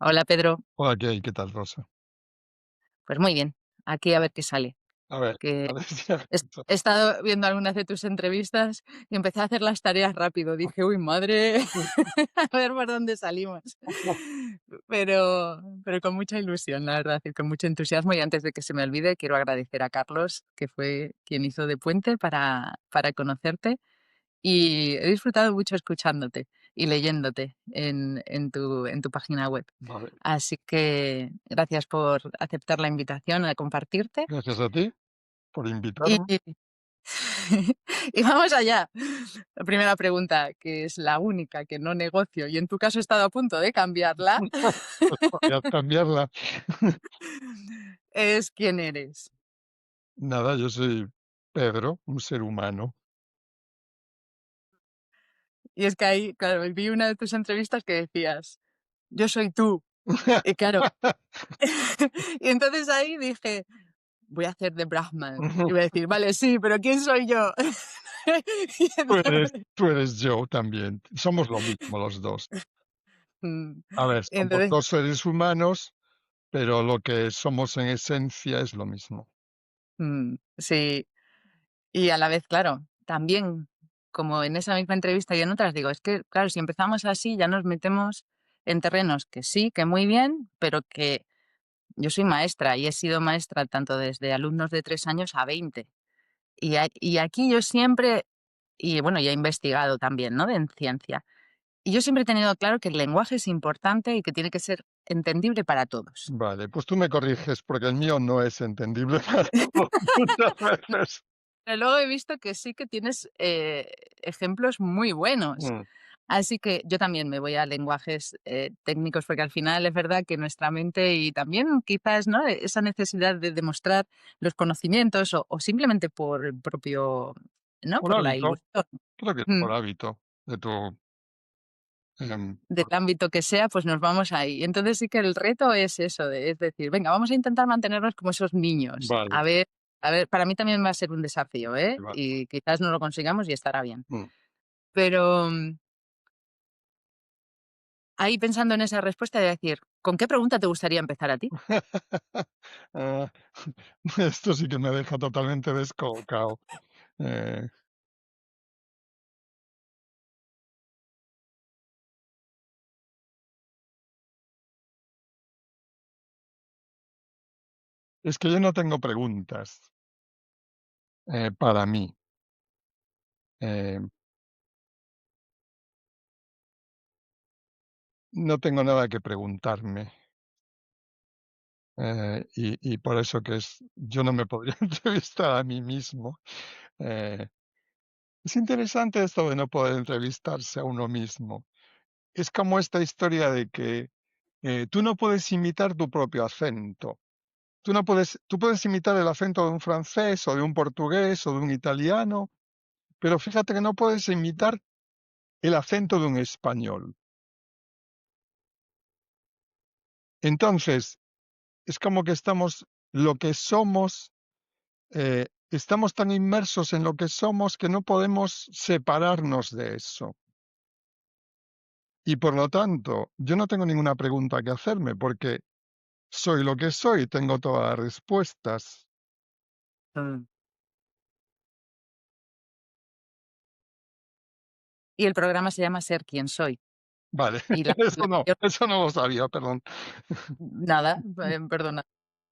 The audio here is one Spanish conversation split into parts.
Hola Pedro, Hola, ¿qué tal, Rosa? pues muy bien, aquí a ver qué sale, A que ver si avanza. he estado viendo algunas de tus entrevistas y empecé a hacer las tareas rápido. Dije, uy, madre, a ver por dónde salimos. Pero con mucha ilusión, la verdad, y con mucho entusiasmo. Y antes de que se me olvide, quiero agradecer a Carlos, que fue quien hizo de puente para conocerte. Y he disfrutado mucho escuchándote y leyéndote en tu página web. Vale, Así que gracias por aceptar la invitación a compartirte. gracias a ti por Y, invitarme. y vamos allá. La primera pregunta, que es la única que no negocio, y en tu caso he estado a punto de cambiarla, Pues podrías cambiarla. es ¿quién eres? Nada, yo soy Pedro, un ser humano. Y es que ahí, claro, vi una de tus entrevistas que decías, yo soy tú. Y claro, y entonces ahí dije, voy a hacer de Brahman. Y voy a decir, vale, sí, pero ¿quién soy yo? Y Tú eres, entonces, tú eres yo también. Somos lo mismo los dos. mm, A ver, y somos entonces, dos seres humanos, pero lo que somos en esencia es lo mismo. sí. Y a la vez, claro, también, como en esa misma entrevista y en otras, digo, es que, claro, si empezamos así, ya nos metemos en terrenos que sí, que muy bien, pero que yo soy maestra y he sido maestra tanto desde alumnos de 3 años a 20. Y aquí yo siempre, y bueno, y he investigado también, ¿no? En ciencia. Y yo siempre he tenido claro que el lenguaje es importante y que tiene que ser entendible para todos. Vale, pues tú me corriges porque el mío no es entendible para todos muchas veces. Pero luego he visto que sí que tienes ejemplos muy buenos. Mm, Así que yo también me voy a lenguajes, técnicos, porque al final es verdad que nuestra mente y también quizás, ¿no?, esa necesidad de demostrar los conocimientos o simplemente por el propio, ¿no?, Por por la hábito, ilusión, creo que es mm, por hábito de tu del ámbito que sea, pues nos vamos ahí. Entonces sí que el reto es eso, es decir, venga, vamos a intentar mantenernos como esos niños. vale, A ver, para mí también va a ser un desafío, ¿eh? vale. Y quizás no lo consigamos y estará bien. Mm. Pero, ahí pensando en esa respuesta de decir, ¿con qué pregunta te gustaría empezar a ti? Ah, esto sí que me deja totalmente descolocado. Eh, es que yo no tengo preguntas, para mí. Eh, no tengo nada que preguntarme, y por eso que yo no me podría entrevistar a mí mismo. Eh, es interesante esto de no poder entrevistarse a uno mismo. Es como esta historia de que, tú no puedes imitar tu propio acento. Tú puedes imitar el acento de un francés, o de un portugués, o de un italiano, pero fíjate que no puedes imitar el acento de un español. Entonces, es como que lo que somos, estamos tan inmersos en lo que somos que no podemos separarnos de eso. Y por lo tanto, yo no tengo ninguna pregunta que hacerme, porque soy lo que soy, tengo todas las respuestas. Mm. Y el programa se llama Ser quien soy. Vale, Y la mayor eso no lo sabía, perdón. nada, perdona.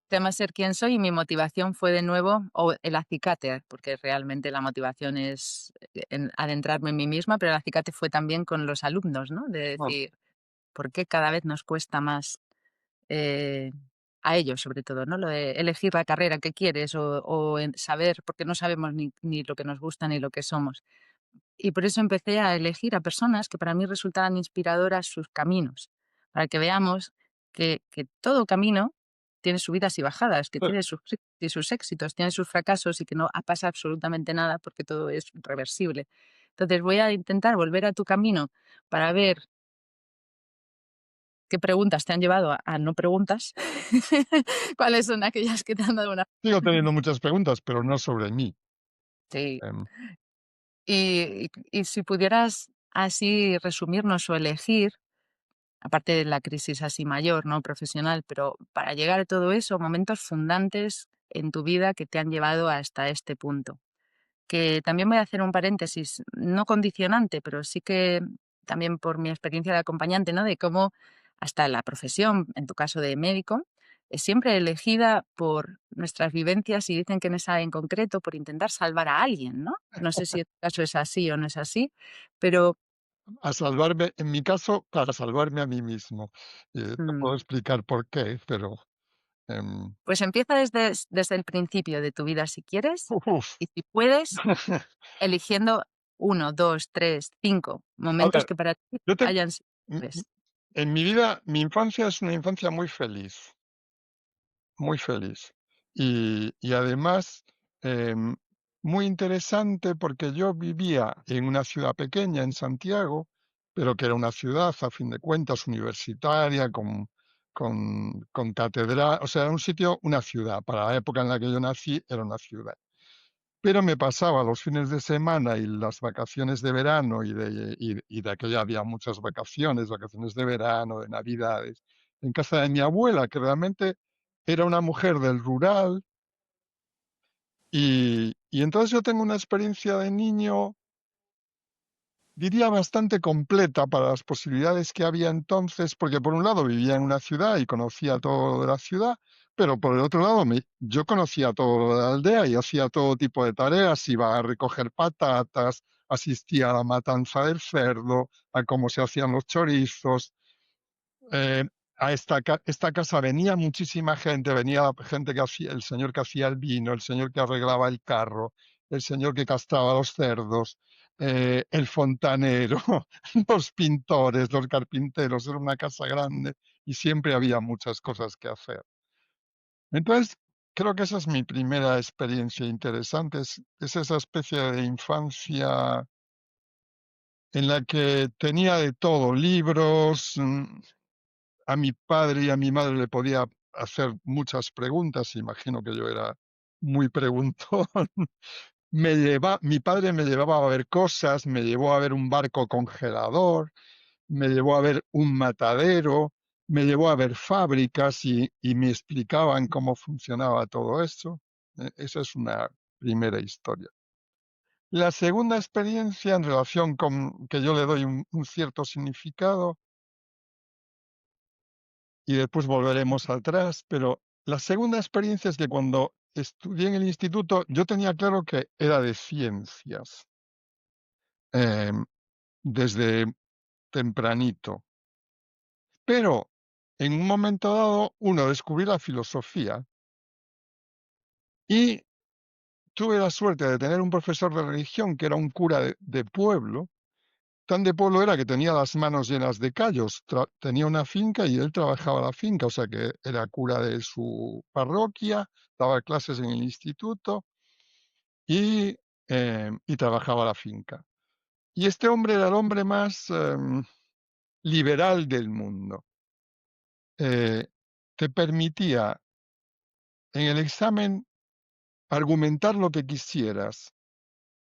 Se llama Ser quien soy y mi motivación fue de nuevo, o el acicate, porque realmente la motivación es adentrarme en mí misma, pero el acicate fue también con los alumnos, ¿no? De Ah, decir, ¿por qué cada vez nos cuesta más eh, a ellos, sobre todo, ¿no? Lo de elegir la carrera que quieres o en saber, porque no sabemos ni lo que nos gusta ni lo que somos. Y por eso empecé a elegir a personas que para mí resultaban inspiradoras sus caminos, para que veamos que todo camino tiene subidas y bajadas, que tiene sus éxitos, tiene sus fracasos y que no pasa absolutamente nada porque todo es reversible. Entonces voy a intentar volver a tu camino para ver qué preguntas te han llevado a no preguntas, cuáles son aquellas que te han dado una... sigo teniendo muchas preguntas, pero no sobre mí. Sí. Em, Y si pudieras así resumirnos o elegir, aparte de la crisis así mayor, ¿no?, profesional, pero para llegar a todo eso, momentos fundantes en tu vida que te han llevado hasta este punto. Que también voy a hacer un paréntesis, no condicionante, pero sí que también por mi experiencia de acompañante, ¿no?, de cómo hasta la profesión, en tu caso de médico, es siempre elegida por nuestras vivencias y dicen que en esa en concreto por intentar salvar a alguien, ¿no? No sé si en tu caso es así o no es así, pero, A salvarme, en mi caso, para salvarme a mí mismo. Te mm, puedo explicar por qué, pero, em, pues empieza desde el principio de tu vida si quieres, uf. y si puedes, eligiendo uno, 2, 3, 5 A momentos ver, que para ti yo te hayan sido m m claves. en mi vida, mi infancia es una infancia muy feliz, muy feliz. Y además, em, muy interesante porque yo vivía en una ciudad pequeña, en Santiago, pero que era una ciudad, a fin de cuentas, universitaria, con catedral, o sea, era un sitio, una ciudad. Para la época en la que yo nací, era una ciudad. Pero me pasaba los fines de semana y las vacaciones de verano y de aquella había muchas vacaciones, vacaciones de verano, de Navidades, en casa de mi abuela, que realmente era una mujer del rural, y entonces yo tengo una experiencia de niño, diría bastante completa para las posibilidades que había entonces, porque por un lado vivía en una ciudad y conocía todo de la ciudad, pero por el otro lado yo conocía todo de la aldea y hacía todo tipo de tareas, iba a recoger patatas, asistía a la matanza del cerdo, a cómo se hacían los chorizos, eh, a esta casa venía muchísima gente, venía la gente que hacía, el señor que hacía el vino, el señor que arreglaba el carro, el señor que castraba los cerdos, el fontanero, los pintores, los carpinteros, era una casa grande y siempre había muchas cosas que hacer. Entonces, creo que esa es mi primera experiencia interesante, es esa especie de infancia en la que tenía de todo, libros, a mi padre y a mi madre le podía hacer muchas preguntas, imagino que yo era muy preguntón. Mi padre me llevaba a ver cosas, me llevó a ver un barco congelador, me llevó a ver un matadero, me llevó a ver fábricas y me explicaban cómo funcionaba todo eso. Esa es una primera historia. La segunda experiencia en relación con que yo le doy un cierto significado y después volveremos atrás, pero la segunda experiencia es que cuando estudié en el instituto, yo tenía claro que era de ciencias, em, desde tempranito, pero en un momento dado, uno, descubrí la filosofía y tuve la suerte de tener un profesor de religión que era un cura de pueblo. Tan de pueblo era que tenía las manos llenas de callos, tenía una finca y él trabajaba la finca, o sea que era cura de su parroquia, daba clases en el instituto y trabajaba la finca. Y este hombre era el hombre más liberal del mundo. Eh, Te permitía en el examen argumentar lo que quisieras.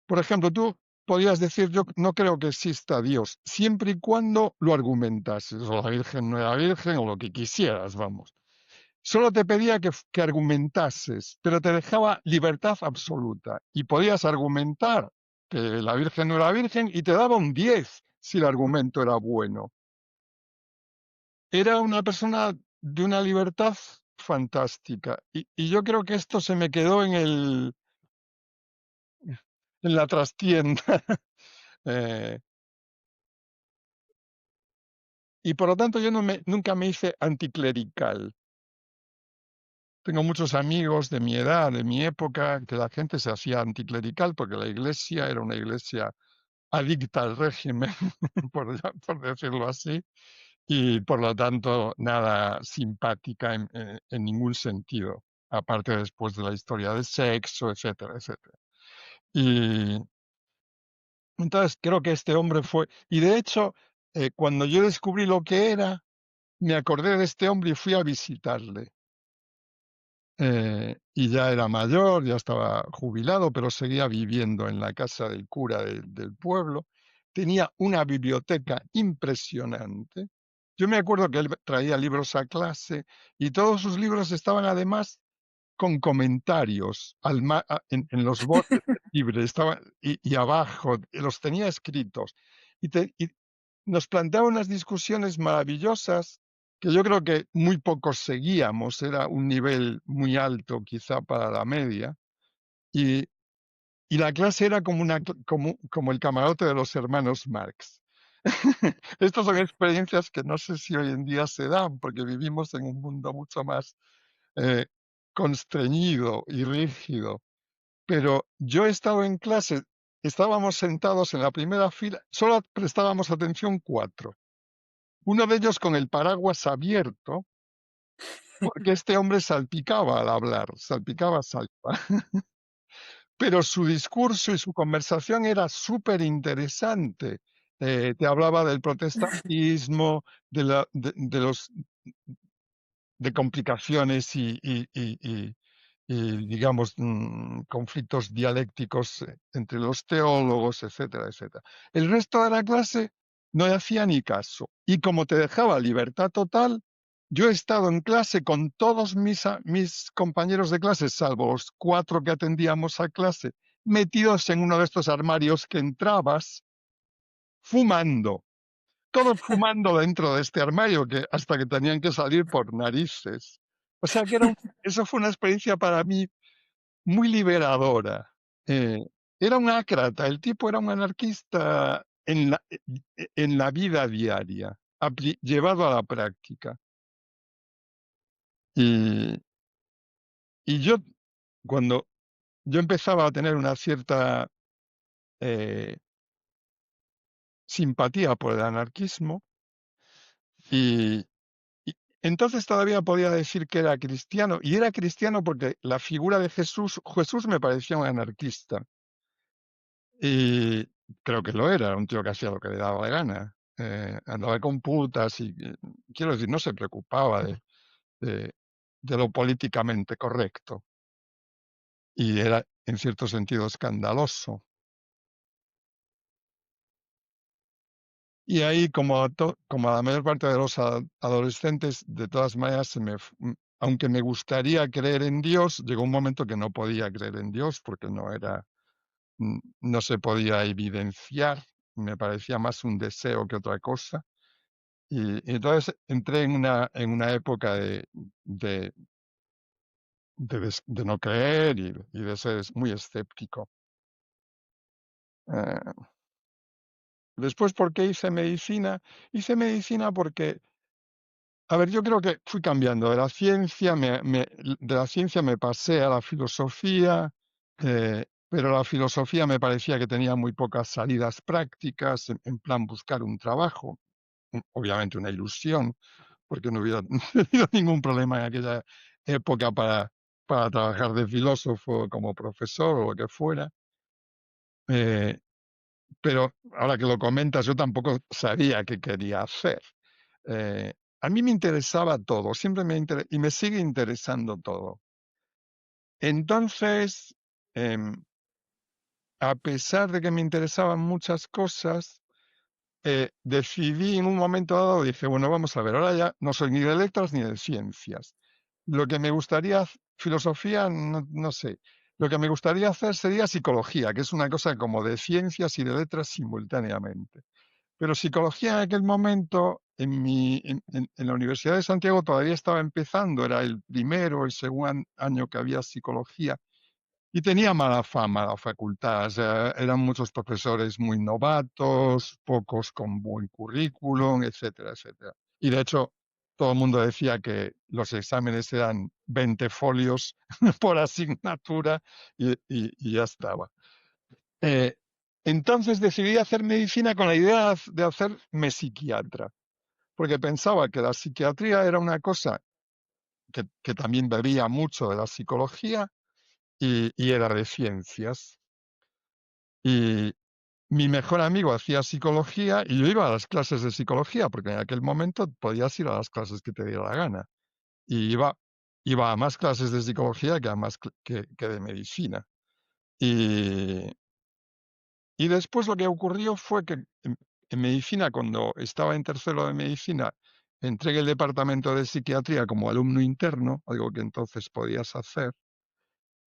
Por ejemplo, tú podías decir: "Yo no creo que exista Dios", siempre y cuando lo argumentases, o la Virgen no era virgen, o lo que quisieras, vamos. Solo te pedía que argumentases, pero te dejaba libertad absoluta, y podías argumentar que la Virgen no era virgen, y te daba un 10 si el argumento era bueno. Era una persona de una libertad fantástica, y yo creo que esto se me quedó en la trastienda. eh Y por lo tanto, yo nunca me hice anticlerical. Tengo muchos amigos de mi edad, de mi época, que la gente se hacía anticlerical porque la iglesia era una iglesia adicta al régimen, por decirlo así, y por lo tanto nada simpática en ningún sentido, aparte después de la historia del sexo, etcétera, etcétera. Y entonces creo que este hombre fue, y de hecho, cuando yo descubrí lo que era, me acordé de este hombre y fui a visitarle. Y ya era mayor, ya estaba jubilado, pero seguía viviendo en la casa del cura del pueblo. Tenía una biblioteca impresionante, yo me acuerdo que él traía libros a clase y todos sus libros estaban además con comentarios en los bordes del libro, y abajo, los tenía escritos. Y nos planteaba unas discusiones maravillosas que yo creo que muy pocos seguíamos, era un nivel muy alto quizá para la media, y, y la clase era como el camarote de los hermanos Marx. Estas son experiencias que no sé si hoy en día se dan, porque vivimos en un mundo mucho más eh, constreñido y rígido. Pero yo he estado en clase, estábamos sentados en la primera fila, solo prestábamos atención cuatro. Uno de ellos con el paraguas abierto, porque este hombre salpicaba al hablar, salpicaba salva. Pero su discurso y su conversación era súper interesante. Te hablaba del protestantismo, de los de complicaciones y, digamos, conflictos dialécticos entre los teólogos, etcétera, etcétera. El resto de la clase no le hacía ni caso. Y como te dejaba libertad total, yo he estado en clase con todos mis compañeros de clase, salvo los cuatro que atendíamos a clase, metidos en uno de estos armarios que entrabas fumando, todos fumando dentro de este armario, que hasta que tenían que salir por narices. O sea que eso fue una experiencia para mí muy liberadora. Eh, Era un ácrata, el tipo era un anarquista en la vida diaria, llevado a la práctica. Y, y yo, cuando yo empezaba a tener una cierta eh, simpatía por el anarquismo, y, Y entonces todavía podía decir que era cristiano, y era cristiano porque la figura de Jesús me parecía un anarquista, y creo que lo era, un tío que hacía lo que le daba la gana, andaba con putas y, quiero decir, no se preocupaba de, de lo políticamente correcto, y era en cierto sentido escandaloso. Y ahí, como a la mayor parte de los adolescentes, de todas maneras, aunque me gustaría creer en Dios, llegó un momento que no podía creer en Dios porque no se podía evidenciar, me parecía más un deseo que otra cosa. Y entonces entré en una época de, de no creer y de ser muy escéptico. Eh, Después, ¿por qué hice medicina? Hice medicina porque, a ver, yo creo que fui cambiando de la ciencia, de la ciencia me pasé a la filosofía, pero la filosofía me parecía que tenía muy pocas salidas prácticas, en plan buscar un trabajo, obviamente una ilusión, porque no hubiera tenido ningún problema en aquella época para trabajar de filósofo como profesor o lo que fuera. eh, pero ahora que lo comentas, yo tampoco sabía qué quería hacer. Eh, a mí me interesaba todo, siempre y me sigue interesando todo. Entonces, a pesar de que me interesaban muchas cosas, decidí en un momento dado, dije, bueno, vamos a ver, ahora ya no soy ni de letras ni de ciencias. Lo que me gustaría, filosofía, no sé. Lo que me gustaría hacer sería psicología, que es una cosa como de ciencias y de letras simultáneamente. Pero psicología en aquel momento, en la Universidad de Santiago todavía estaba empezando, era el primero, el segundo año que había psicología, y tenía mala fama la facultad. O sea, eran muchos profesores muy novatos, pocos con buen currículum, etcétera, etcétera. Y de hecho, todo el mundo decía que los exámenes eran 20 folios por asignatura y ya estaba. Eh, entonces decidí hacer medicina con la idea de hacerme psiquiatra, porque pensaba que la psiquiatría era una cosa que también bebía mucho de la psicología y era de ciencias. Y mi mejor amigo hacía psicología y yo iba a las clases de psicología, porque en aquel momento podías ir a las clases que te diera la gana. Y iba a más clases de psicología que a más que de medicina. Y, y después lo que ocurrió fue que en medicina, cuando estaba en tercero de medicina, entré en el departamento de psiquiatría como alumno interno, algo que entonces podías hacer,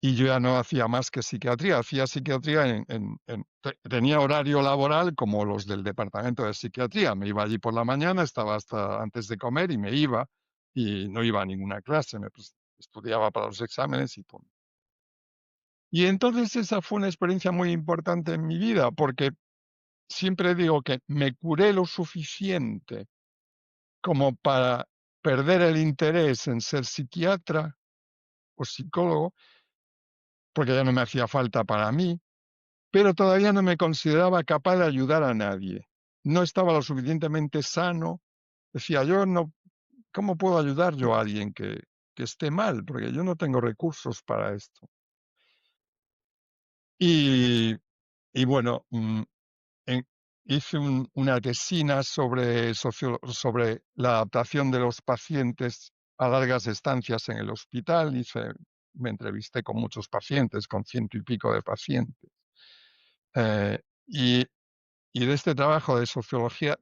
y yo ya no hacía más que psiquiatría, hacía psiquiatría tenía horario laboral como los del departamento de psiquiatría. Me iba allí por la mañana, estaba hasta antes de comer y me iba, y no iba a ninguna clase, estudiaba para los exámenes y punto. Y entonces esa fue una experiencia muy importante en mi vida, porque siempre digo que me curé lo suficiente como para perder el interés en ser psiquiatra o psicólogo, porque ya no me hacía falta para mí, pero todavía no me consideraba capaz de ayudar a nadie. No estaba lo suficientemente sano. Decía yo, no, ¿cómo puedo ayudar yo a alguien que esté mal? Porque yo no tengo recursos para esto. Y, y bueno, en- hice una tesina sobre la adaptación de los pacientes a largas estancias en el hospital. Me entrevisté con muchos pacientes, con 100 y pico de pacientes. Eh, y, y de este trabajo de sociología,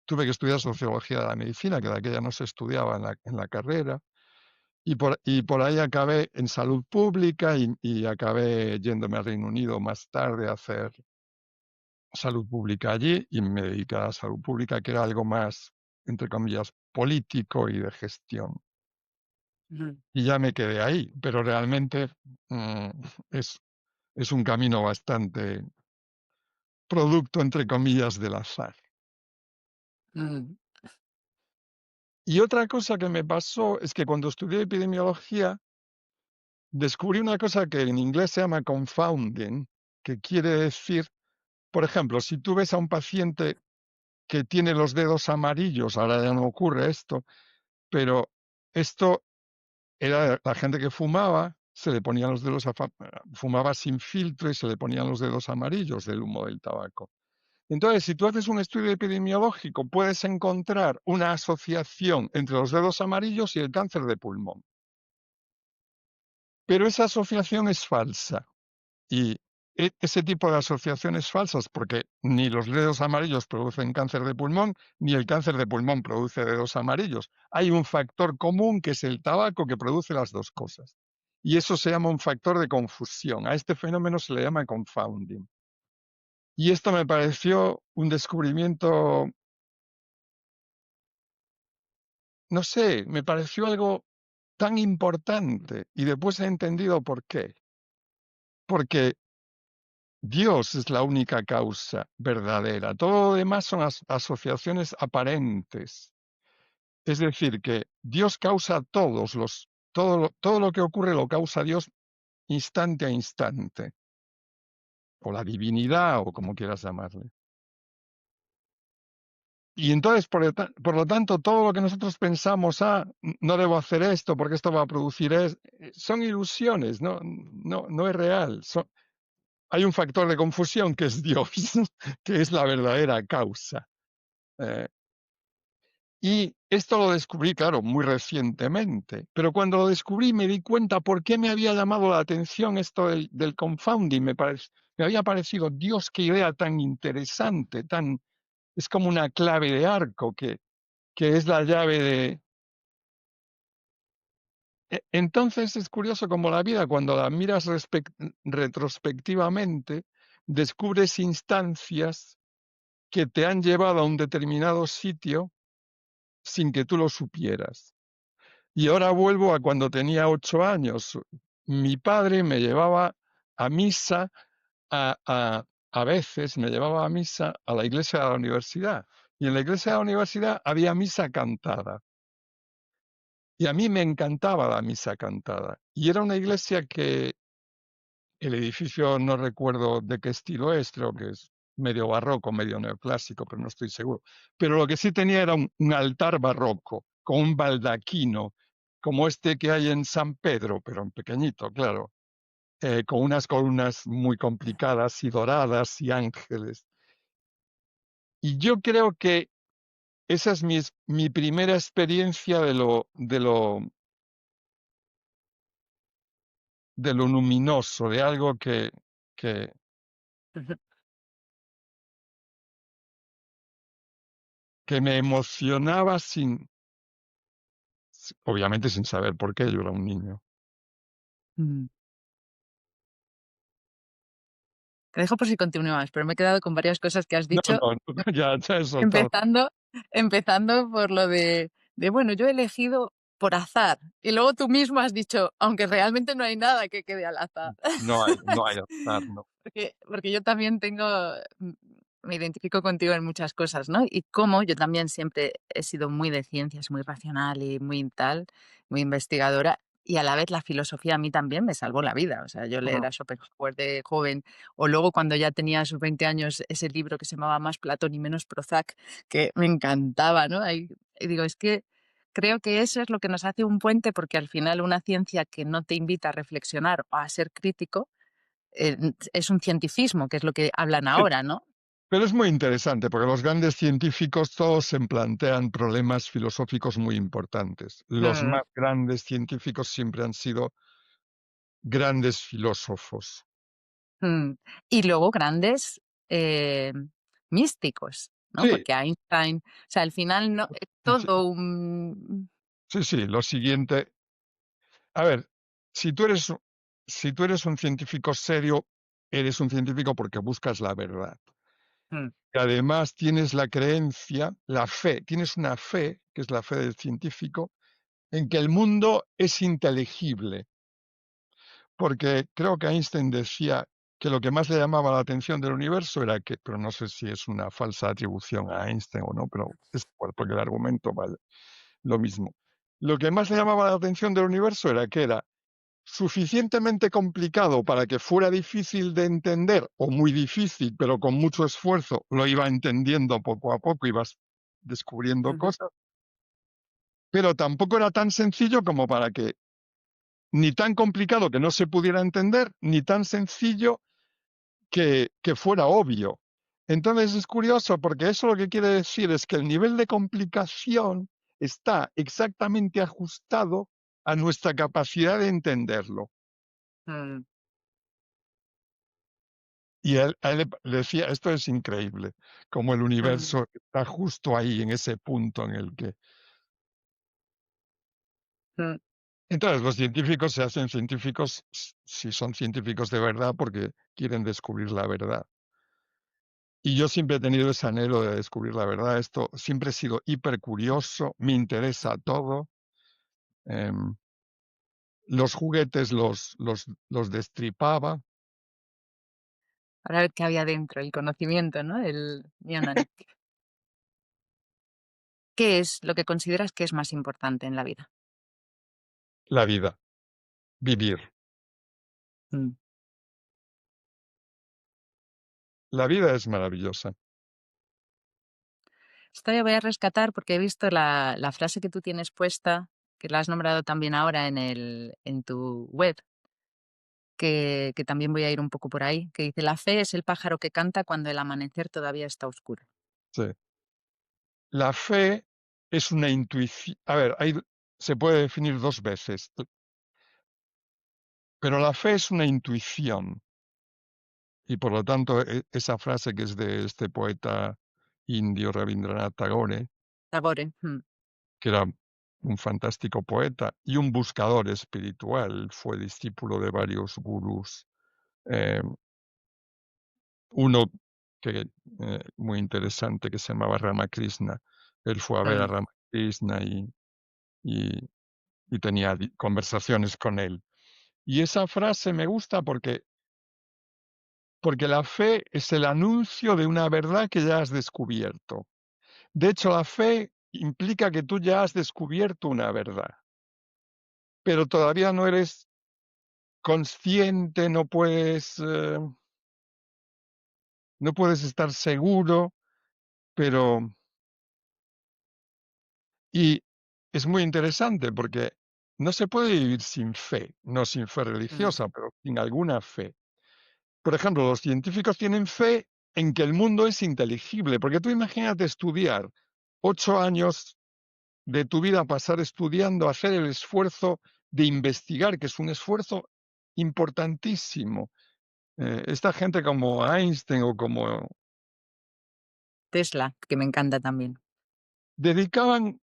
tuve que estudiar sociología de la medicina, que de aquella no se estudiaba en la carrera, y por ahí acabé en salud pública y acabé yéndome al Reino Unido más tarde a hacer salud pública allí y me dediqué a la salud pública, que era algo más, entre comillas, político y de gestión. Ujú, Y ya me quedé ahí, pero realmente mm, es, es un camino bastante producto, entre comillas, del azar. ujú, Y otra cosa que me pasó es que cuando estudié epidemiología, descubrí una cosa que en inglés se llama confounding, que quiere decir, por ejemplo, si tú ves a un paciente que tiene los dedos amarillos, ahora ya no ocurre esto, pero esto era la gente que fumaba, se le ponían los dedos, fumaba sin filtro y se le ponían los dedos amarillos del humo del tabaco. Entonces, si tú haces un estudio epidemiológico, puedes encontrar una asociación entre los dedos amarillos y el cáncer de pulmón. Pero esa asociación es falsa. Y ese tipo de asociaciones falsas, porque ni los dedos amarillos producen cáncer de pulmón, ni el cáncer de pulmón produce dedos amarillos. Hay un factor común que es el tabaco que produce las dos cosas. Y eso se llama un factor de confusión. A este fenómeno se le llama confounding. Y esto me pareció un descubrimiento, no sé, me pareció algo tan importante. Y después he entendido por qué. Porque Dios es la única causa verdadera. Todo lo demás son asociaciones aparentes. Es decir, que Dios causa todo lo que ocurre lo causa Dios instante a instante, o la divinidad, o como quieras llamarle. Y entonces, por lo tanto, todo lo que nosotros pensamos, no debo hacer esto porque esto va a producir son ilusiones, no es real. Hay un factor de confusión que es Dios, que es la verdadera causa. Eh, y esto lo descubrí, claro, muy recientemente, pero cuando lo descubrí me di cuenta por qué me había llamado la atención esto del confounding. Me había parecido, Dios, qué idea tan interesante, es como una clave de arco que es la llave de... Entonces es curioso como la vida, cuando la miras retrospectivamente, descubres instancias que te han llevado a un determinado sitio sin que tú lo supieras. Y ahora vuelvo a cuando tenía 8 años. Mi padre me llevaba a misa, a veces me llevaba a misa a la iglesia de la universidad. Y en la iglesia de la universidad había misa cantada. Y a mí me encantaba la misa cantada. Y era una iglesia que el edificio no recuerdo de qué estilo es, creo que es medio barroco, medio neoclásico, pero no estoy seguro. Pero lo que sí tenía era un altar barroco, con un baldaquino, como este que hay en San Pedro, pero en pequeñito, claro, con unas columnas muy complicadas y doradas y ángeles. Y yo creo que esa es mi primera experiencia de lo luminoso, de algo que, ujú. que me emocionaba obviamente sin saber por qué, yo era un niño. Mm. Te dejo por si continúas, pero me he quedado con varias cosas que has No, dicho, no, no, ya he soltado. empezando empezando por lo de, bueno, yo he elegido por azar, y luego tú mismo has dicho, aunque realmente no hay nada que quede al azar. No hay azar, no. Porque yo también tengo, mm, me identifico contigo en muchas cosas, ¿no? Y como yo también siempre he sido muy de ciencias, muy racional y muy tal, muy investigadora, y a la vez la filosofía a mí también me salvó la vida. O sea, yo leer Mm, a Schopenhauer de joven, o luego cuando ya tenía sus 20 años, ese libro que se llamaba Más Platón y menos Prozac, que me encantaba, ¿no? Ahí, y digo, es que creo que eso es lo que nos hace un puente, porque al final una ciencia que no te invita a reflexionar o a ser crítico, es un cientificismo, que es lo que hablan sí, ahora, ¿no? pero es muy interesante, porque los grandes científicos todos se plantean problemas filosóficos muy importantes. Los Mm, más grandes científicos siempre han sido grandes filósofos. mm. Y luego grandes, místicos, ¿no? Sí, Porque Einstein, o sea, al final no es sí, todo un sí, sí, lo siguiente, a ver, si tú eres si tú eres un científico serio, eres un científico porque buscas la verdad. mm, Y además tienes la creencia, la fe, tienes una fe, que es la fe del científico, en que el mundo es inteligible, porque creo que Einstein decía que lo que más le llamaba la atención del universo era que, pero no sé si es una falsa atribución a Einstein o no, pero es igual, porque el argumento vale lo mismo. Lo que más le llamaba la atención del universo era que era suficientemente complicado para que fuera difícil de entender, o muy difícil, pero con mucho esfuerzo lo iba entendiendo poco a poco, ibas descubriendo ujú, cosas, pero tampoco era tan sencillo como para que, ni tan complicado que no se pudiera entender, ni tan sencillo que fuera obvio. Entonces es curioso porque eso lo que quiere decir es que el nivel de complicación está exactamente ajustado a nuestra capacidad de entenderlo. mm, Y a él le decía, esto es increíble, como el mm, universo está justo ahí, en ese punto en el que... mm, Entonces, los científicos se hacen científicos, si son científicos de verdad, porque quieren descubrir la verdad. Y yo siempre he tenido ese anhelo de descubrir la verdad. Esto siempre he sido hipercurioso, me interesa todo. em, los juguetes los destripaba. para ver qué había dentro, el conocimiento, ¿no? El Neonanik. ¿Qué es lo que consideras que es más importante en la vida? La vida, vivir. Mm. La vida es maravillosa. Esta la voy a rescatar porque he visto la frase que tú tienes puesta, que la has nombrado también ahora en tu web, que también voy a ir un poco por ahí, que dice: "La fe es el pájaro que canta cuando el amanecer todavía está oscuro". Sí. La fe es una intuición. A ver, se puede definir dos veces, pero la fe es una intuición. Y por lo tanto, esa frase que es de este poeta indio Rabindranath Tagore, Tagore, que era un fantástico poeta y un buscador espiritual, fue discípulo de varios gurús. Eh, uno que muy interesante que se llamaba Ramakrishna. Él fue a ver a mm, Ramakrishna y, y tenía conversaciones con él. Y esa frase me gusta porque la fe es el anuncio de una verdad que ya has descubierto. De hecho, la fe implica que tú ya has descubierto una verdad, pero todavía no eres consciente, no puedes estar seguro, pero... Y es muy interesante porque no se puede vivir sin fe, no sin fe mm. religiosa, pero sin alguna fe. Por ejemplo, los científicos tienen fe en que el mundo es inteligible, porque tú imagínate estudiar 8 años de tu vida, pasar estudiando, hacer el esfuerzo de investigar, que es un esfuerzo importantísimo. Esta gente como Einstein o como Tesla, que me encanta también. dedicaban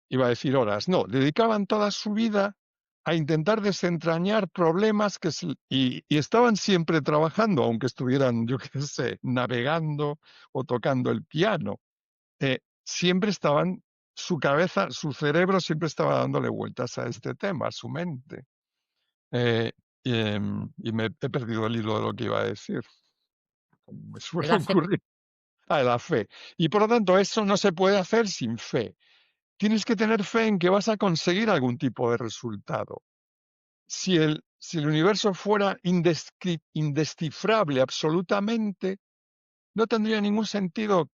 iba a decir horas, no, dedicaban toda su vida a intentar desentrañar problemas y estaban siempre trabajando, aunque estuvieran, yo qué sé, navegando o tocando el piano. Siempre estaban, su cabeza, su cerebro siempre estaba dándole vueltas a este tema, a su mente. Eh, y me he perdido el hilo de lo que iba a decir, como me suele La fe. ocurrir. Ah, la fe. Y por lo tanto, eso no se puede hacer sin fe. Tienes que tener fe en que vas a conseguir algún tipo de resultado. Si el universo fuera indescifrable absolutamente, no tendría ningún sentido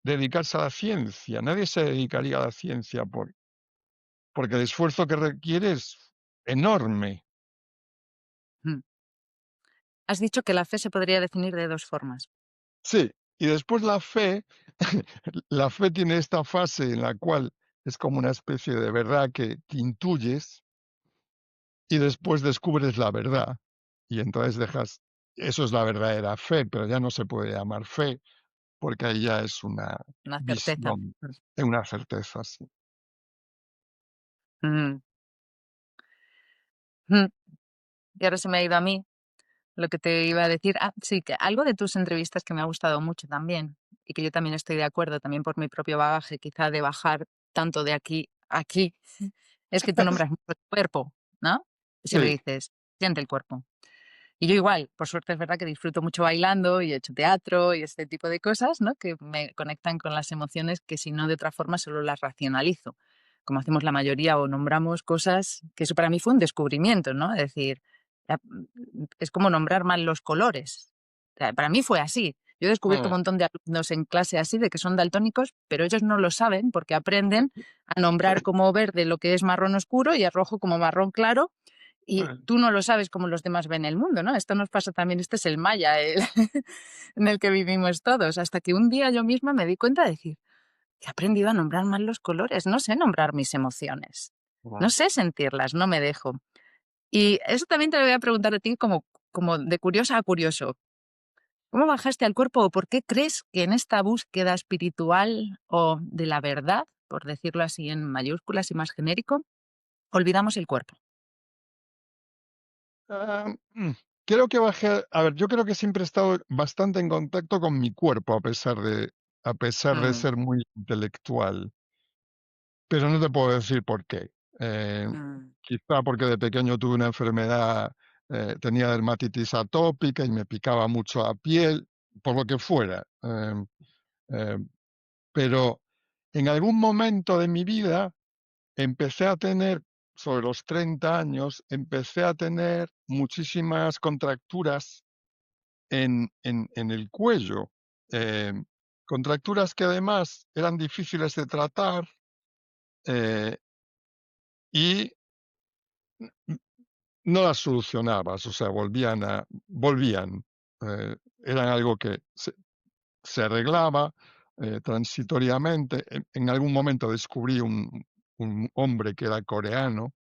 dedicarse a la ciencia. Nadie se dedicaría a la ciencia porque el esfuerzo que requiere es enorme. Mm. Has dicho que la fe se podría definir de dos formas. Sí, y después la fe, la fe tiene esta fase en la cual es como una especie de verdad que intuyes y después descubres la verdad. Y entonces eso es la verdadera fe, pero ya no se puede llamar fe, porque ahí ya es una Una certeza. visión, es una certeza, sí. Mm. Mm. Y ahora se me ha ido a mí lo que te iba a decir. Ah, sí, que algo de tus entrevistas que me ha gustado mucho también, y que yo también estoy de acuerdo, también por mi propio bagaje, quizá de bajar tanto de aquí a aquí, es que tú nombras mucho el cuerpo, ¿no? Siempre Sí, dices: "Siente el cuerpo". Y yo igual, por suerte es verdad que disfruto mucho bailando y he hecho teatro y este tipo de cosas, ¿no? Que me conectan con las emociones que si no de otra forma solo las racionalizo, como hacemos la mayoría o nombramos cosas que eso para mí fue un descubrimiento, ¿no? Es decir, es como nombrar mal los colores. O sea, para mí fue así. Yo he descubierto un mm, montón de alumnos en clase así, de que son daltónicos, pero ellos no lo saben porque aprenden a nombrar como verde lo que es marrón oscuro y a rojo como marrón claro, y mm, tú no lo sabes como los demás ven el mundo, ¿no? Esto nos pasa también, este es el maya, en el que vivimos todos, hasta que un día yo misma me di cuenta de decir, que he aprendido a nombrar mal los colores, no sé nombrar mis emociones, no mm. sé sentirlas, no me dejo. Y eso también te lo voy a preguntar a ti como de curiosa a curioso. ¿Cómo bajaste al cuerpo o por qué crees que en esta búsqueda espiritual o de la verdad, por decirlo así en mayúsculas y más genérico, olvidamos el cuerpo? Ah, creo que a ver, yo creo que siempre he estado bastante en contacto con mi cuerpo, a pesar de Mm, ser muy intelectual, pero no te puedo decir por qué. Eh, mm, Quizá porque de pequeño tuve una enfermedad, tenía dermatitis atópica y me picaba mucho la piel, por lo que fuera. Eh, pero en algún momento de mi vida empecé a tener, sobre los 30 años, empecé a tener muchísimas contracturas en el cuello, em, contracturas que además eran difíciles de tratar, eh, y n no las solucionabas, o sea, volvían, eran algo que se arreglaba, transitoriamente. En algún momento descubrí un hombre que era coreano,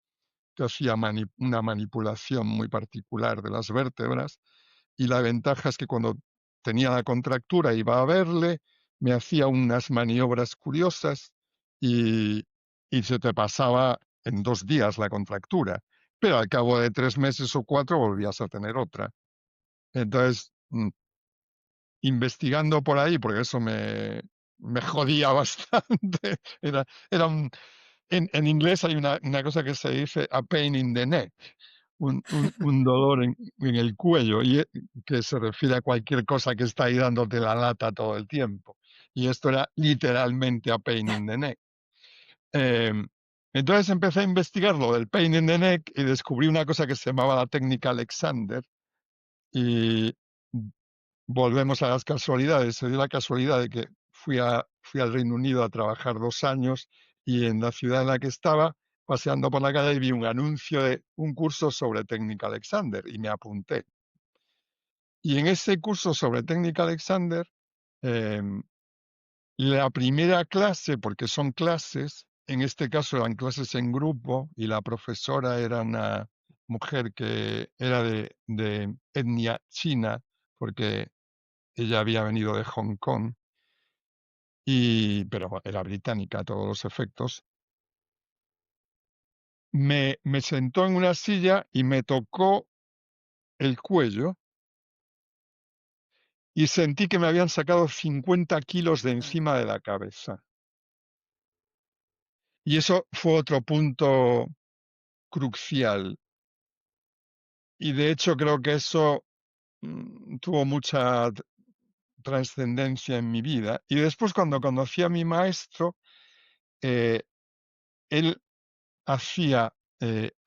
que hacía una manipulación muy particular de las vértebras, y la ventaja es que cuando tenía la contractura iba a verle, me hacía unas maniobras curiosas y se te pasaba en 2 días la contractura, pero al cabo de 3 meses o 4 volvías a tener otra. Entonces, investigando por ahí, porque eso me jodía bastante, era un en inglés hay una cosa que se dice a pain in the neck, un dolor en el cuello, que se refiere a cualquier cosa que está ahí dándote la lata todo el tiempo. Y esto era literalmente a pain in the neck. Em, entonces empecé a investigar lo del pain in the neck y descubrí una cosa que se llamaba la técnica Alexander, y volvemos a las casualidades. Se dio la casualidad de que fui al Reino Unido a trabajar 2 años, y en la ciudad en la que estaba, paseando por la calle, vi un anuncio de un curso sobre técnica Alexander y me apunté. Y en ese curso sobre técnica Alexander, em, la primera clase, porque son clases, en este caso eran clases en grupo y la profesora era una mujer que era de etnia china, porque ella había venido de Hong Kong, pero era británica a todos los efectos. me sentó en una silla y me tocó el cuello y sentí que me habían sacado 50 kilos de encima de la cabeza. Y eso fue otro punto crucial. Y de hecho creo que eso tuvo mucha trascendencia en mi vida. Y después cuando conocí a mi maestro, eh, él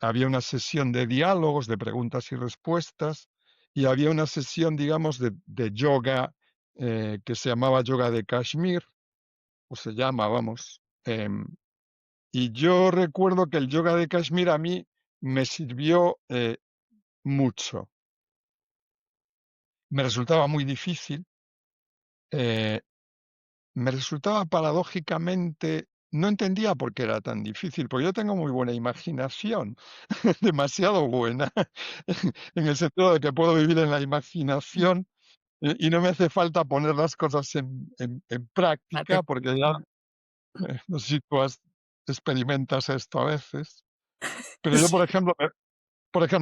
había una sesión de diálogos, de preguntas y respuestas, y había una sesión, digamos, de yoga que se llamaba yoga de Kashmir, o se llama, vamos. Y yo recuerdo que el yoga de Kashmir a mí me sirvió mucho. Me resultaba muy difícil, eh, me resultaba paradójicamente, no entendía por qué era tan difícil, porque yo tengo muy buena imaginación, demasiado buena, en el sentido de que puedo vivir en la imaginación y no me hace falta poner las cosas en Fíjate. práctica, porque ya, no sé si tú experimentas esto a veces, pero yo, Sí. por ejemplo,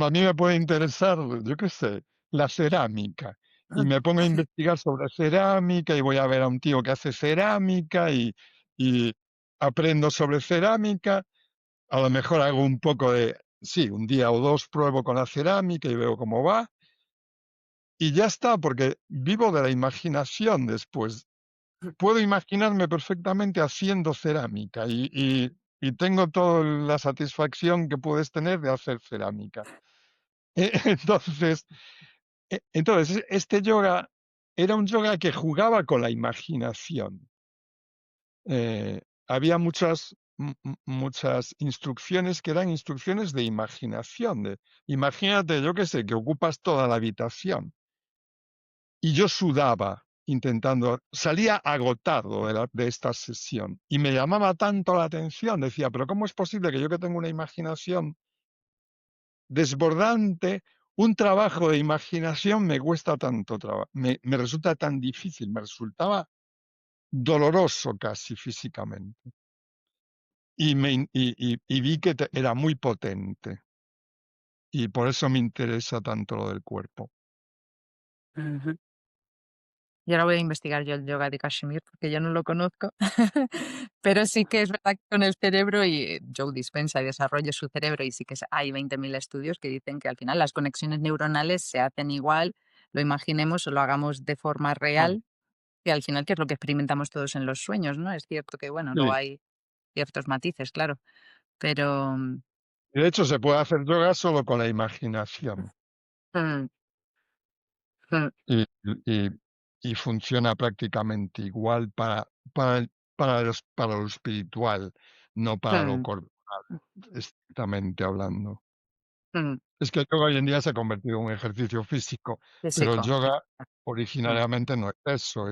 a mí me puede interesar, yo qué sé, la cerámica. Y me pongo a investigar sobre cerámica y voy a ver a un tío que hace cerámica y aprendo sobre cerámica. A lo mejor hago un poco de, sí, un día o dos pruebo con la cerámica y veo cómo va. Y ya está, porque vivo de la imaginación después. Puedo imaginarme perfectamente haciendo cerámica y tengo toda la satisfacción que puedes tener de hacer cerámica. Entonces, este yoga era un yoga que jugaba con la imaginación. Había muchas instrucciones que eran instrucciones de imaginación. Imagínate, yo qué sé, que ocupas toda la habitación. Y yo sudaba intentando, salía agotado de esta sesión. Y me llamaba tanto la atención, decía, pero ¿cómo es posible que yo que tengo una imaginación desbordante, un trabajo de imaginación me cuesta tanto trabajo, me resulta tan difícil, me resultaba doloroso casi físicamente. Y vi que era muy potente. Y por eso me interesa tanto lo del cuerpo. Ujú. Y ahora voy a investigar yo el yoga de Kashmir, porque yo no lo conozco. Pero sí que es verdad que con el cerebro y Joe Dispenza y desarrollo su cerebro, y sí que hay 20.000 estudios que dicen que al final las conexiones neuronales se hacen igual, lo imaginemos o lo hagamos de forma Ah, real, que al final que es lo que experimentamos todos en los sueños, ¿no? Es cierto que, bueno, luego sí. hay ciertos matices, claro, pero De hecho, se puede hacer yoga solo con la imaginación. mm, mm, Y, y- y funciona prácticamente igual para lo espiritual, no para lo mm, corporal, estrictamente hablando. mm, Es que el yoga hoy en día se ha convertido en un ejercicio físico, pero el físico. yoga Mm, originariamente no es eso,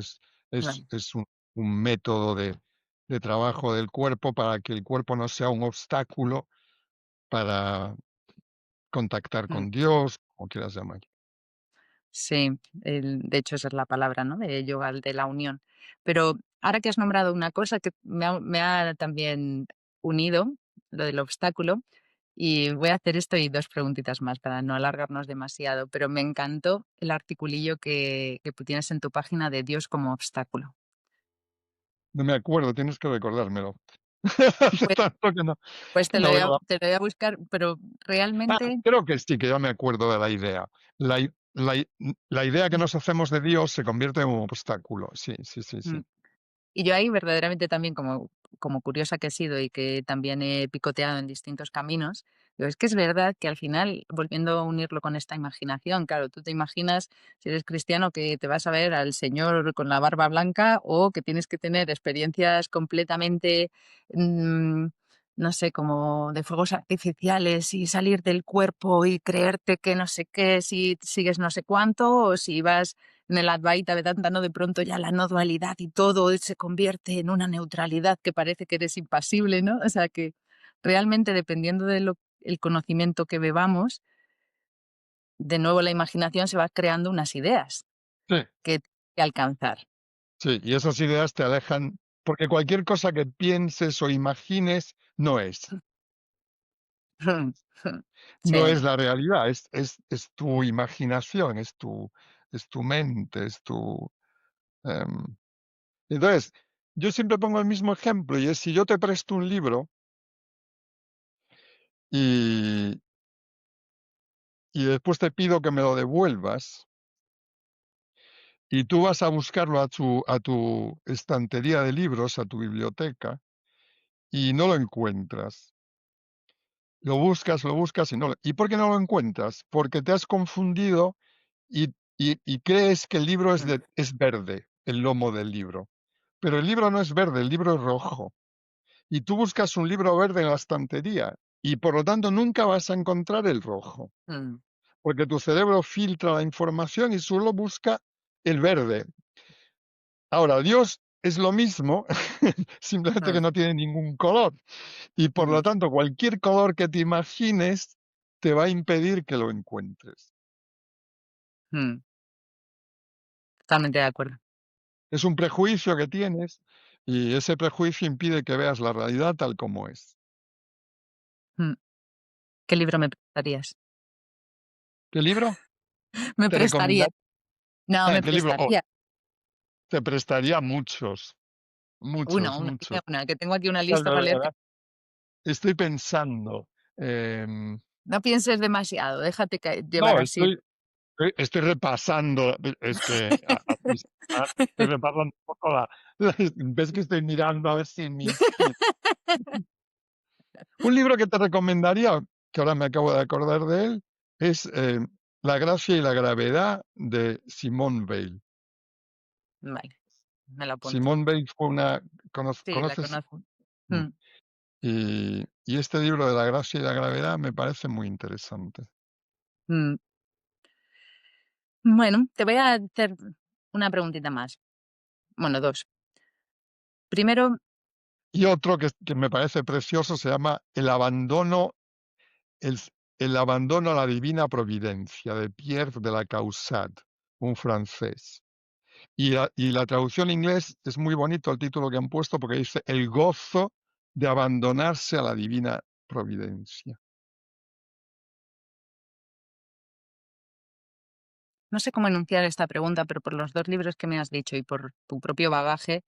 claro, es un método de trabajo del cuerpo para que el cuerpo no sea un obstáculo para contactar mm. con Dios, como quieras llamar. Sí, de hecho esa es la palabra, ¿no? De yoga, el de la unión. Pero ahora que has nombrado una cosa que me ha también unido, lo del obstáculo, y voy a hacer esto y 2 preguntitas más para no alargarnos demasiado, pero me encantó el articulillo que tú tienes en tu página de Dios como obstáculo. No me acuerdo, tienes que recordármelo. Hace Pues tanto pues que no veo. te lo voy a buscar, pero realmente Creo que sí, que ya me acuerdo de la idea. La idea que nos hacemos de Dios se convierte en un obstáculo. Sí, sí, sí, mm. sí. Y yo ahí verdaderamente también como curiosa que he sido y que también he picoteado en distintos caminos, digo, es que es verdad que al final, volviendo a unirlo con esta imaginación, claro, tú te imaginas, si eres cristiano, que te vas a ver al Señor con la barba blanca o que tienes que tener experiencias completamente, mm, no sé, como de fuegos artificiales y salir del cuerpo y creerte que no sé qué, si sigues no sé cuánto, o si vas en el Advaita Vedanta, ¿no? De pronto ya la no dualidad y todo se convierte en una neutralidad que parece que eres impasible, ¿no? O sea que realmente dependiendo de el conocimiento que bebamos, de nuevo la imaginación se va creando unas ideas Sí, que alcanzar. sí, y esas ideas te alejan, porque cualquier cosa que pienses o imagines no es. No Sí. es la realidad, es tu imaginación, es tu mente, em entonces, yo siempre pongo el mismo ejemplo, y es si yo te presto un libro y después te pido que me lo devuelvas, y tú vas a buscarlo a tu estantería de libros, a tu biblioteca, y no lo encuentras. Lo buscas y no lo ¿y por qué no lo encuentras? Porque te has confundido y crees que el libro Mm, es verde, el lomo del libro. Pero el libro no es verde, el libro es rojo. Y tú buscas un libro verde en la estantería y, por lo tanto, nunca vas a encontrar el rojo, mm, porque tu cerebro filtra la información y solo busca el verde. Ahora, Dios es lo mismo, simplemente que mm, no tiene ningún color. Y, por mm, lo tanto, cualquier color que te imagines te va a impedir que lo encuentres. mm. Totalmente de acuerdo. Es un prejuicio que tienes y ese prejuicio impide que veas la realidad tal como es. Mm. ¿Qué libro me prestarías? ¿Qué libro Me te prestaría. recomendaría? No, me ¿Qué libro? Oh, prestaría. te prestaría muchos, muchos, Uno, dime muchos. una, que tengo aquí una A lista para leerte. ver, estoy pensando, em, No pienses demasiado, déjate llevar no, así. estoy repasando, es que estoy repasando un poco ves que estoy mirando a ver si un libro que te recomendaría, que ahora me acabo de acordar de él, es, La gracia y la gravedad de Simone Weil. Vale, me lo apunto. Simone Weil fue una Sí, la ¿conoces? conozco. Mm. Mm, Y este libro de la gracia y la gravedad me parece muy interesante. mm. Bueno, te voy a hacer una preguntita más. Bueno, 2. Primero, Y otro que me parece precioso se llama el el abandono a la divina providencia, de Pierre de la Causade, un francés. Y la traducción en inglés es muy bonito el título que han puesto porque dice: "El gozo de abandonarse a la divina providencia". no sé cómo enunciar esta pregunta, pero por los 2 libros que me has dicho y por tu propio bagaje,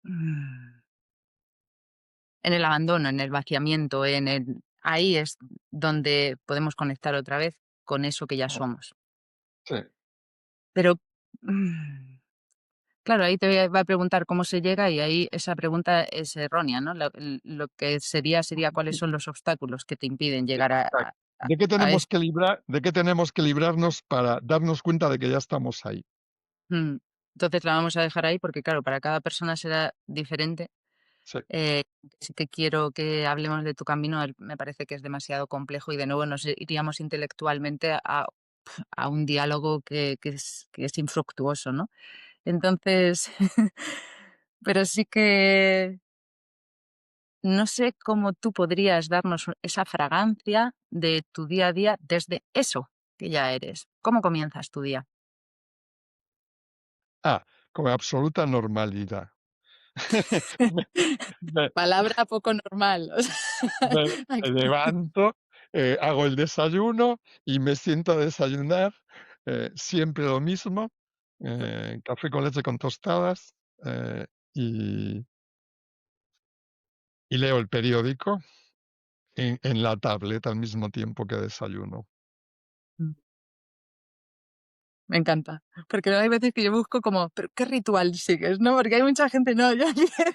mm, en el abandono, en el vaciamiento, ahí es donde podemos conectar otra vez con eso que ya Ujú. somos. Sí. Pero, mm, claro, ahí te va a preguntar cómo se llega y ahí esa pregunta es errónea, ¿no? Lo que sería cuáles son los obstáculos que te impiden llegar Exacto. a a es De qué tenemos que librarnos para darnos cuenta de que ya estamos ahí? mm. Entonces la vamos a dejar ahí porque, claro, para cada persona será diferente. Sí. Sí que quiero que hablemos de tu camino, me parece que es demasiado complejo y de nuevo nos iríamos intelectualmente a un diálogo que es infructuoso, ¿no? Entonces, pero sí que no sé cómo tú podrías darnos esa fragancia de tu día a día desde eso que ya eres. ¿Cómo comienzas tu día? Ah, con absoluta normalidad. Me me Palabra poco normal. O sea, me levanto, hago el desayuno y me siento a desayunar, siempre lo mismo, café con leche con tostadas, y leo el periódico en la tablet al mismo tiempo que desayuno. Me encanta, porque hay veces que yo busco como, pero ¿qué ritual sigues? ¿No? Porque hay mucha gente, no, yo quiero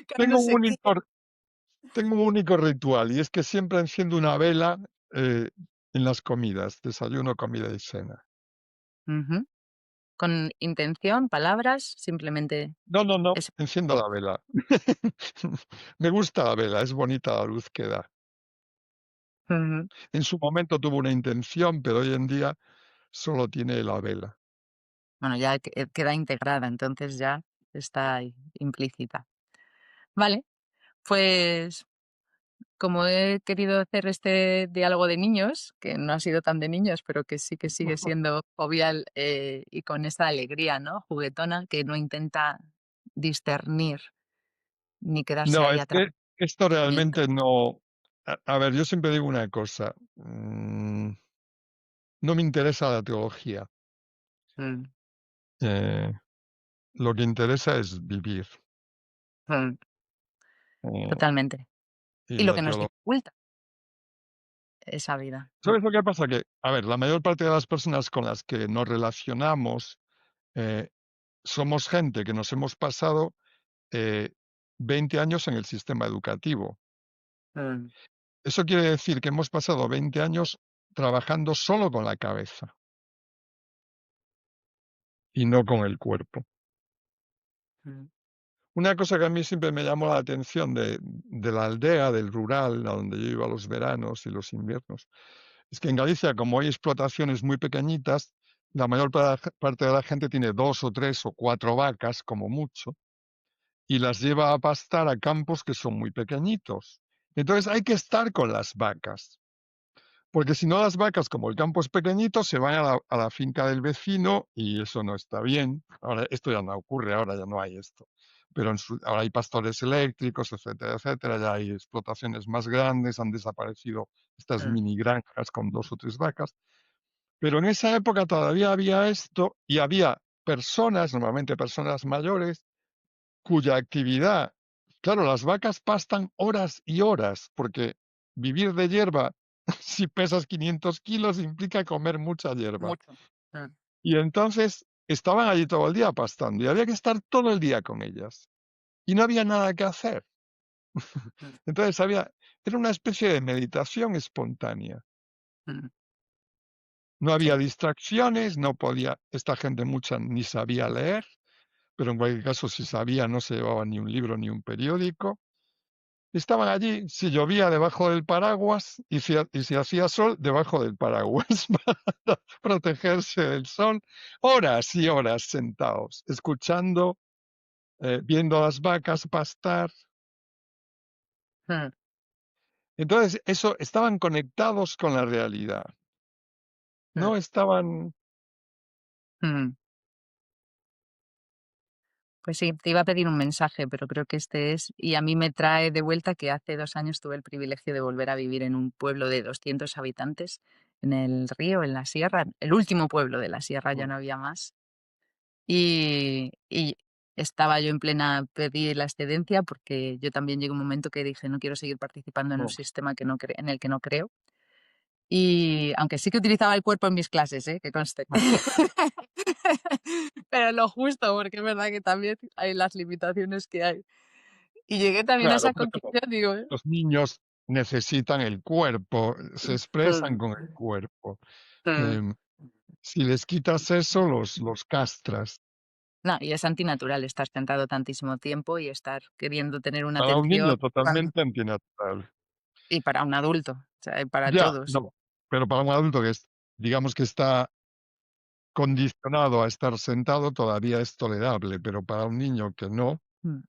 con Tengo no un sé qué. único tengo un único ritual, y es que siempre enciendo una vela, en las comidas, desayuno, comida y cena. Ujú. Con intención, palabras, simplemente No, no, no, ese enciendo fuego. la vela. Me gusta la vela, es bonita la luz que da. Ujú. En su momento tuvo una intención, pero hoy en día solo tiene la vela. Bueno, ya queda integrada, entonces ya está ahí implícita. Vale, pues como he querido hacer este diálogo de niños, que no ha sido tan de niños, pero que sí que sigue siendo jovial, y con esa alegría, ¿no? Juguetona, que no intenta discernir ni quedarse No, ahí es que atrapado. esto realmente no. a ver, yo siempre digo una cosa, no me interesa la teología, Mm, eh, lo que interesa es vivir, mm, eh, totalmente. y Y lo la que nos teología. dificulta esa vida. ¿Sabes lo que pasa? Que, a ver, la mayor parte de las personas con las que nos relacionamos, eh, somos gente que nos hemos pasado, 20 años en el sistema educativo. Mm, Eso quiere decir que hemos pasado 20 años trabajando solo con la cabeza y no con el cuerpo. mm, Una cosa que a mí siempre me llamó la atención de la aldea, del rural, a donde yo iba los veranos y los inviernos, es que en Galicia, como hay explotaciones muy pequeñitas, la mayor parte de la gente tiene 2 o 3 o 4 vacas, como mucho, y las lleva a pastar a campos que son muy pequeñitos. Entonces hay que estar con las vacas. Porque si no, las vacas, como el campo es pequeñito, se van a la finca del vecino y eso no está bien. Ahora, esto ya no ocurre, ahora ya no hay esto. Pero ahora hay pastores eléctricos, etcétera, etcétera, ya hay explotaciones más grandes, han desaparecido estas mm, mini granjas con 2 o 3 vacas. Pero en esa época todavía había esto y había personas, normalmente personas mayores, cuya actividad, claro, las vacas pastan horas y horas, porque vivir de hierba, si pesas 500 kilos, implica comer mucha hierba. mucho. Mm, Y entonces estaban allí todo el día pastando y había que estar todo el día con ellas. Y no había nada que hacer. mm, Entonces era una especie de meditación espontánea. mm, No había sí. distracciones, no podía, esta gente mucha ni sabía leer, pero en cualquier caso si sabía no se llevaba ni un libro ni un periódico. Estaban allí, si llovía debajo del paraguas y si hacía sol debajo del paraguas para protegerse del sol, horas y horas sentados, escuchando, viendo a las vacas pastar. Mm, Entonces, eso, estaban conectados con la realidad, mm, no estaban. mm. Pues sí, te iba a pedir un mensaje, pero creo que este es, y a mí me trae de vuelta que hace 2 años tuve el privilegio de volver a vivir en un pueblo de 200 habitantes, en el río, en la sierra, el último pueblo de la sierra, ya no había más. Y estaba yo en plena pedí la excedencia porque yo también llegó un momento que dije: "No quiero seguir participando en un No. sistema que no cre en el que no creo". Y aunque sí que utilizaba el cuerpo en mis clases, que conste. Pero lo justo, porque es verdad que también hay las limitaciones que hay. Y llegué también a Claro, esa pero conclusión, digo, los niños necesitan el cuerpo, se expresan mm, con el cuerpo. mm. Em, si les quitas eso, los castras. No, y es antinatural estar sentado tantísimo tiempo y estar queriendo tener una Para un atención niño totalmente antinatural. y para un adulto, o sea, y para Ya, todos. no, pero para un adulto que digamos que está condicionado a estar sentado, todavía es tolerable, pero para un niño que no. Mm.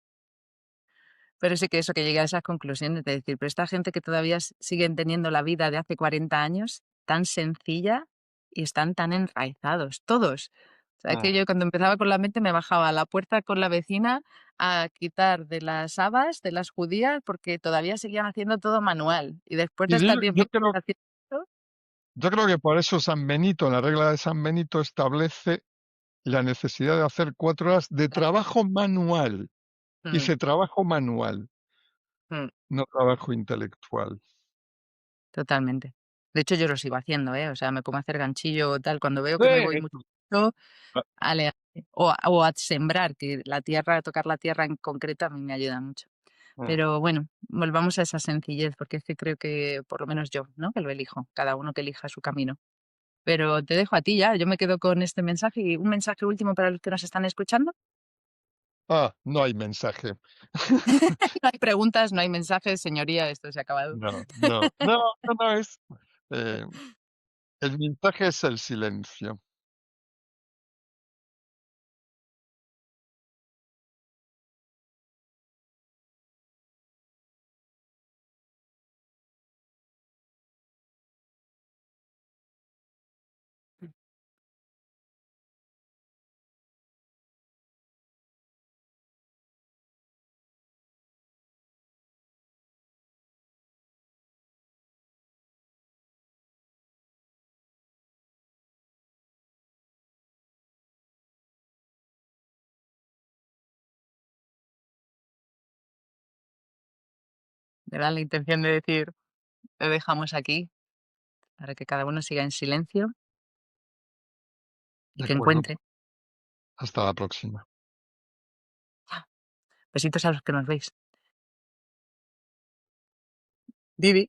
Pero sí que eso, que llegué a esas conclusiones de decir, pero esta gente que todavía siguen teniendo la vida de hace 40 años, tan sencilla y están tan enraizados, todos. O sea, que Mm. yo cuando empezaba con la mente me bajaba a la puerta con la vecina a quitar de las habas, de las judías, porque todavía seguían haciendo todo manual. Y después de Y estar yo 10 yo minutos creo haciendo eso, yo creo que por eso San Benito, en la regla de San Benito, establece la necesidad de hacer 4 horas de trabajo manual. mm, Dice trabajo manual, mm, no trabajo intelectual. totalmente. De hecho, yo lo sigo haciendo, ¿eh? O sea, me pongo a hacer ganchillo o tal, cuando veo Sí, que me voy mucho. eso. Ah, Ale, o a sembrar, que la tierra, tocar la tierra en concreto a mí me ayuda mucho. mm. Pero bueno, volvamos a esa sencillez, porque es que creo que, por lo menos yo, ¿no? Que lo elijo, cada uno que elija su camino. Pero te dejo a ti ya, yo me quedo con este mensaje y un mensaje último para los que nos están escuchando. No hay mensaje. No hay preguntas, no hay mensajes, señoría, esto se ha acabado. No, no, no, no, no es, eh, el mensaje es el silencio. me da la intención de decir, lo dejamos aquí para que cada uno siga en silencio y De que acuerdo. encuentre. Hasta la próxima. Besitos a los que nos veis. Didi.